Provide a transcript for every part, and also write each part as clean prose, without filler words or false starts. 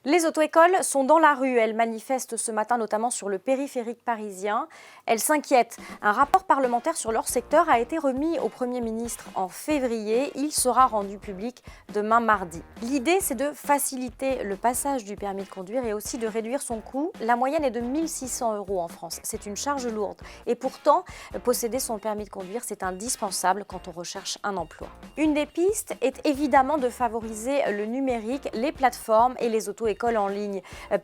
Les auto-écoles sont dans la rue. Elles manifestent ce matin notamment sur le périphérique parisien. Elles s'inquiètent. Un rapport parlementaire sur leur secteur a été remis au Premier ministre en février. Il sera rendu public demain mardi. L'idée, c'est de faciliter le passage du permis de conduire et aussi de réduire son coût. La moyenne est de 1 600 € en France. C'est une charge lourde. Et pourtant, posséder son permis de conduire, c'est indispensable quand on recherche un emploi. Une des pistes est évidemment de favoriser le numérique, les plateformes et les auto-écoles en ligne.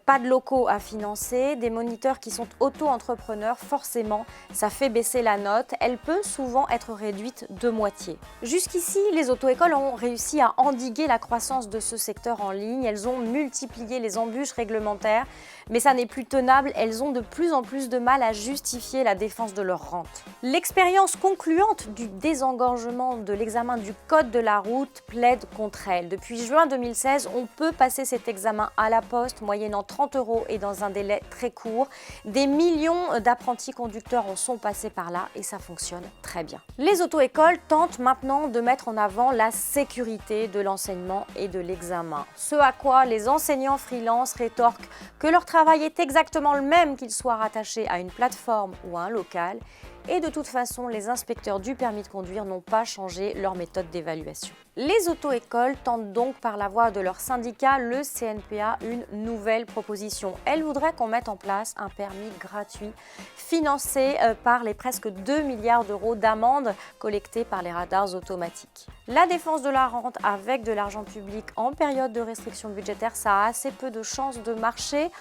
Pas de locaux à financer, des moniteurs qui sont auto-entrepreneurs, forcément, ça fait baisser la note. Elle peut souvent être réduite de moitié. Jusqu'ici, les auto-écoles ont réussi à endiguer la croissance de ce secteur en ligne. Elles ont multiplié les embûches réglementaires, mais ça n'est plus tenable. Elles ont de plus en plus de mal à justifier la défense de leur rente. L'expérience concluante du désengorgement de l'examen du code de la route plaide contre elle. Depuis juin 2016, on peut passer cet examen à la poste, moyennant 30 € et dans un délai très court. Des millions d'apprentis conducteurs en sont passés par là et ça fonctionne très bien. Les auto-écoles tentent maintenant de mettre en avant la sécurité de l'enseignement et de l'examen. Ce à quoi les enseignants freelance rétorquent que leur travail est exactement le même qu'ils soient rattachés à une plateforme ou à un local. Et de toute façon, les inspecteurs du permis de conduire n'ont pas changé leur méthode d'évaluation. Les auto-écoles tentent donc par la voix de leur syndicat, le CNPA, une nouvelle proposition. Elles voudraient qu'on mette en place un permis gratuit financé par les presque 2 milliards d'euros d'amendes collectées par les radars automatiques. La défense de la rente avec de l'argent public en période de restriction budgétaire, ça a assez peu de chances de marcher.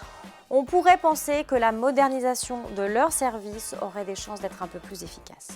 On pourrait penser que la modernisation de leurs services aurait des chances d'être un peu plus efficace.